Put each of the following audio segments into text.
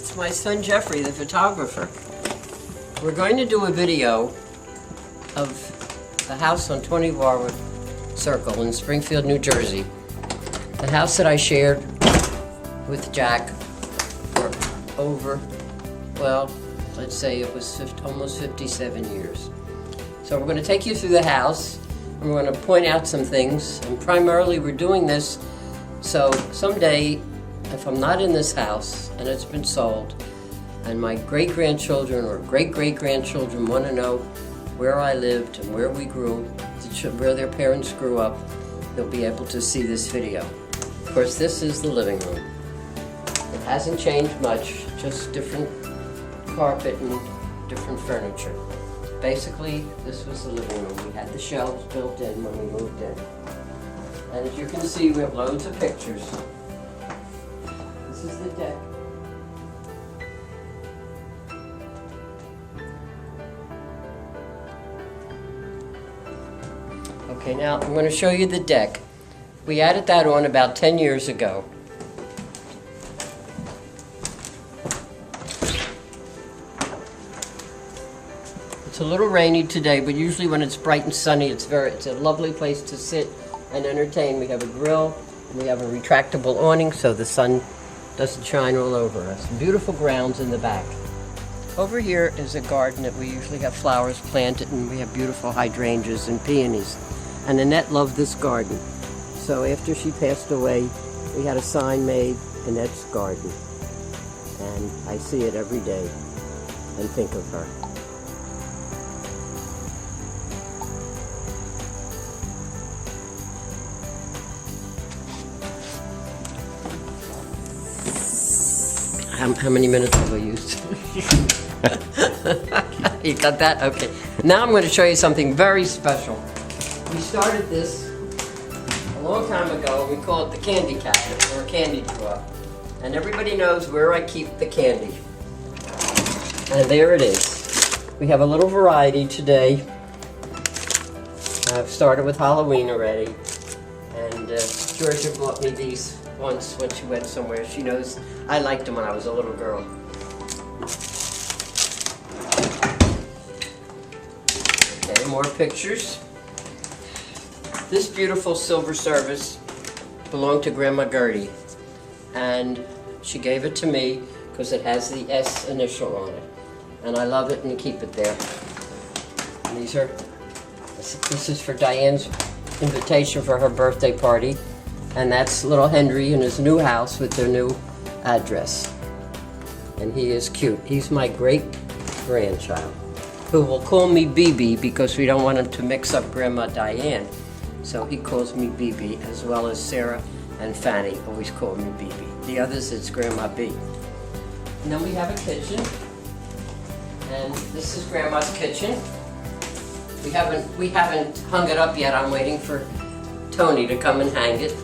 It's my son Jeffrey, the photographer. We're going to do a video of the house on 20 Warwick Circle in Springfield, New Jersey. The house that I shared with Jack for over, well, let's say it was almost 57 years. So we're going to take you through the house, and we're going to point out some things, and primarily we're doing this so someday, if I'm not in this house and it's been sold, and my great-grandchildren or great-great-grandchildren want to know where I lived and where we grew, where their parents grew up, they'll be able to see this video. Of course, this is the living room. It hasn't changed much, just different carpet and different furniture. Basically, this was the living room. We had the shelves built in when we moved in. And as you can see, we have loads of pictures. This is the deck. Okay, now I'm going to show you the deck. We added that on about 10 years ago. It's a little rainy today, but usually when it's bright and sunny, it's a lovely place to sit and entertain. We have a grill, and we have a retractable awning so the sun doesn't shine all over us. Beautiful grounds in the back. Over here is a garden that we usually have flowers planted, and we have beautiful hydrangeas and peonies. And Annette loved this garden. So after she passed away, we had a sign made, Annette's Garden. And I see it every day and think of her. How many minutes have I used? You got that? Okay. Now I'm going to show you something very special. We started this a long time ago, and we call it the candy cabinet, or candy drawer. And everybody knows where I keep the candy. And there it is. We have a little variety today. I've started with Halloween already. And Georgia bought me these once when she went somewhere. She knows I liked them when I was a little girl. Okay, more pictures. This beautiful silver service belonged to Grandma Gertie, and she gave it to me because it has the S initial on it, and I love it and keep it there. And this is for Diane's invitation for her birthday party, and that's little Henry in his new house with their new address, and he is cute. He's my great-grandchild, who will call me BB because we don't want him to mix up Grandma Diane. So he calls me BB, as well as Sarah and Fanny always call me BB. The others, it's Grandma B. And then we have a kitchen, and this is Grandma's kitchen. We haven't hung it up yet. I'm waiting for Tony to come and hang it.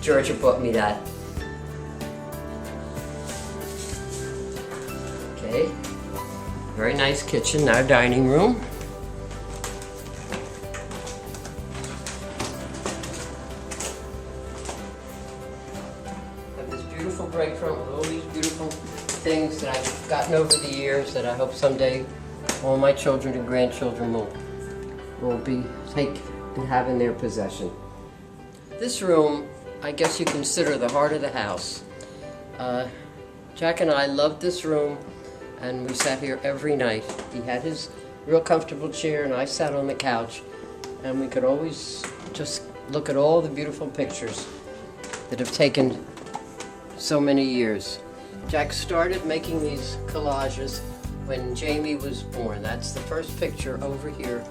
Georgia bought me that. Okay, very nice kitchen. Our dining room. Beautiful break front with all these beautiful things that I've gotten over the years that I hope someday all my children and grandchildren will take and have in their possession. This room, I guess you consider the heart of the house. Jack and I loved this room, and we sat here every night. He had his real comfortable chair, and I sat on the couch, and we could always just look at all the beautiful pictures that have taken so many years. Jack started making these collages when Jamie was born. That's the first picture over here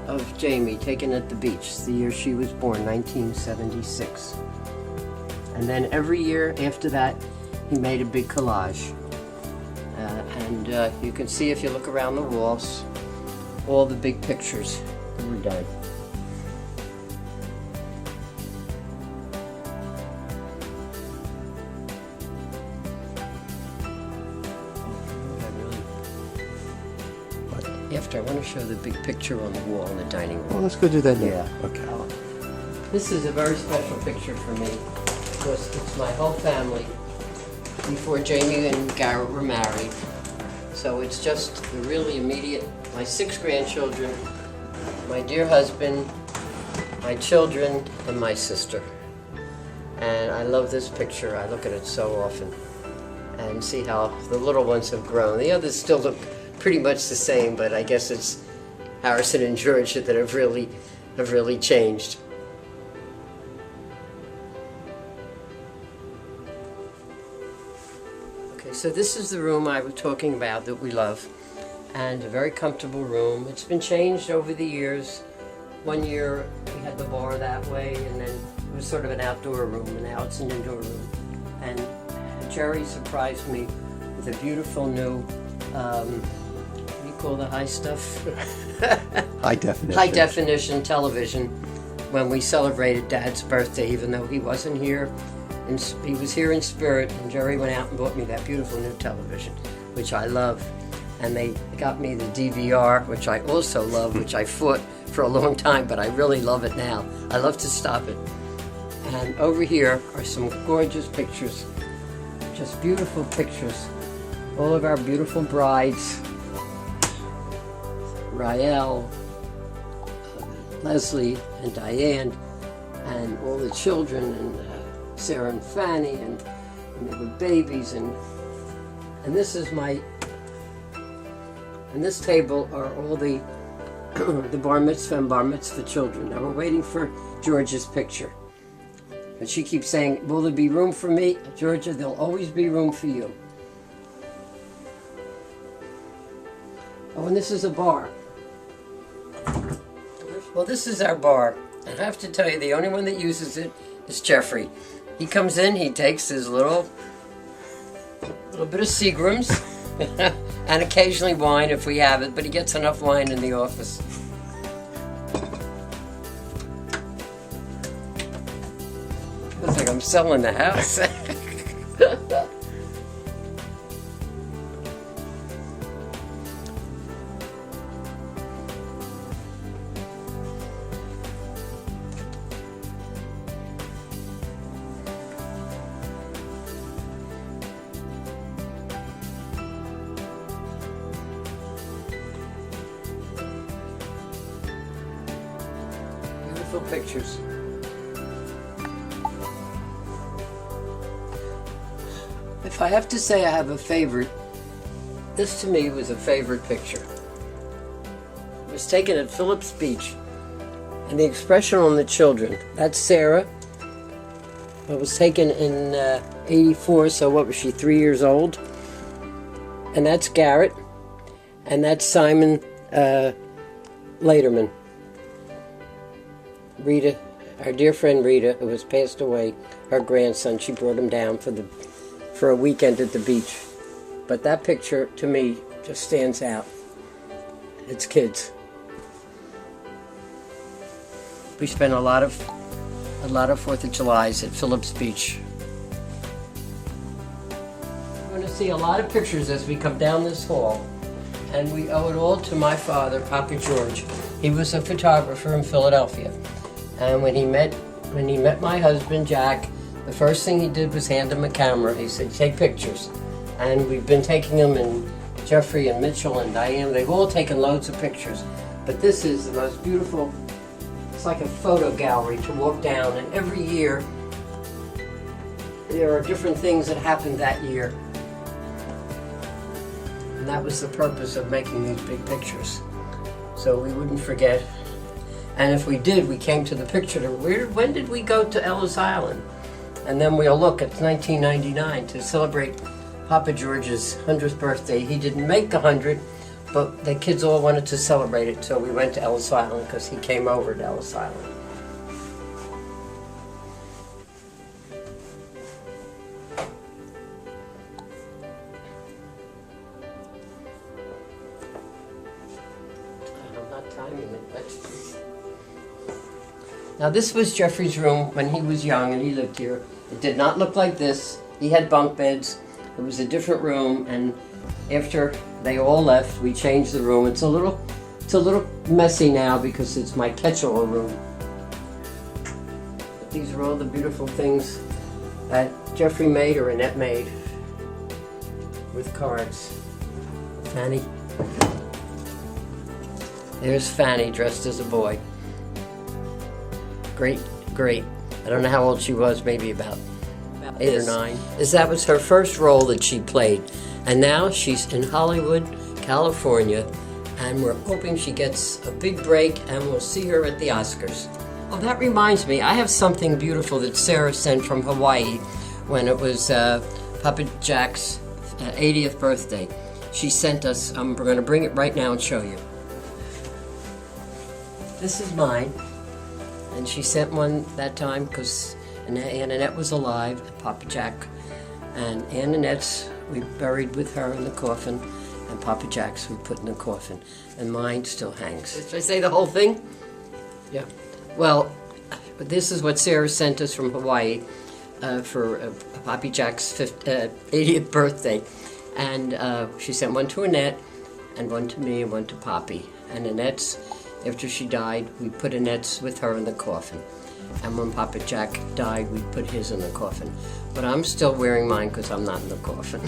of Jamie taken at the beach, the year she was born, 1976. And then every year after that, he made a big collage. And you can see if you look around the walls, all the big pictures that were done. After, I want to show the big picture on the wall in the dining room. Well, let's go do that now. Yeah. Okay. This is a very special picture for me because it's my whole family before Jamie and Garrett were married. So it's just the really immediate, my 6 grandchildren, my dear husband, my children, and my sister. And I love this picture. I look at it so often and see how the little ones have grown. The others still look pretty much the same, but I guess it's Harrison and Georgia that have really changed. Okay, so this is the room I was talking about that we love, and a very comfortable room. It's been changed over the years. One year we had the bar that way, and then it was sort of an outdoor room, and now it's an indoor room. And Jerry surprised me with a beautiful new, what do you call the high stuff? High definition. High definition television when we celebrated Dad's birthday, even though he wasn't here. And he was here in spirit, and Jerry went out and bought me that beautiful new television, which I love. And they got me the DVR, which I also love, which I fought for a long time, but I really love it now. I love to stop it. And over here are some gorgeous pictures, just beautiful pictures. All of our beautiful brides, Rael, Leslie, and Diane, and all the children, and Sarah and Fanny, and they were babies, and this is my, and this table are all the the bar mitzvah and bar mitzvah children. Now we're waiting for Georgia's picture. But she keeps saying, will there be room for me? Georgia, there'll always be room for you. Oh, and this is a bar. Well, this is our bar. I have to tell you, the only one that uses it is Jeffrey. He comes in, he takes his little bit of Seagram's and occasionally wine if we have it, but he gets enough wine in the office. Feels like I'm selling the house. Beautiful pictures. If I have to say I have a favorite, this to me was a favorite picture. It was taken at Phillips Beach, and the expression on the children, that's Sarah. It was taken in 84, so what was she, 3 years old? And that's Garrett, and that's Simon Laterman. Rita, our dear friend Rita, who has passed away, her grandson, she brought him down for a weekend at the beach. But that picture, to me, just stands out. It's kids. We spent a lot of 4th of Julys at Phillips Beach. We're going to see a lot of pictures as we come down this hall, and we owe it all to my father, Papa George. He was a photographer in Philadelphia, and when he met my husband Jack, the first thing he did was hand him a camera. He said, take pictures. And we've been taking them, and Jeffrey and Mitchell and Diane, they've all taken loads of pictures. But this is the most beautiful, it's like a photo gallery to walk down, and every year there are different things that happened that year. And that was the purpose of making these big pictures, so we wouldn't forget. And if we did, we came to the picture to when did we go to Ellis Island? And then we'll look at 1999 to celebrate Papa George's 100th birthday. He didn't make 100, but the kids all wanted to celebrate it, so we went to Ellis Island because he came over to Ellis Island. I'm not timing it, but... Now this was Jeffrey's room when he was young and he lived here. It did not look like this. He had bunk beds. It was a different room, and after they all left, we changed the room. It's a little messy now because it's my catch-all room. But these are all the beautiful things that Jeffrey made or Annette made. with cards. Fanny. There's Fanny dressed as a boy. Great, great. I don't know how old she was, maybe about 8 or 9. That was her first role that she played. And now she's in Hollywood, California, and we're hoping she gets a big break and we'll see her at the Oscars. Oh, that reminds me, I have something beautiful that Sarah sent from Hawaii when it was Papa Jack's 80th birthday. She sent us, we're going to bring it right now and show you. This is mine, and she sent one that time because Aunt Annette was alive, Papa Jack, and Aunt Annette's we buried with her in the coffin, and Papa Jack's we put in the coffin, and mine still hangs. Did I say the whole thing? Yeah. Well, this is what Sarah sent us from Hawaii for Papa Jack's 80th birthday, and she sent one to Annette, and one to me, and one to Poppy. And Annette's, after she died, we put Annette's with her in the coffin. And when Papa Jack died, we put his in the coffin. But I'm still wearing mine because I'm not in the coffin.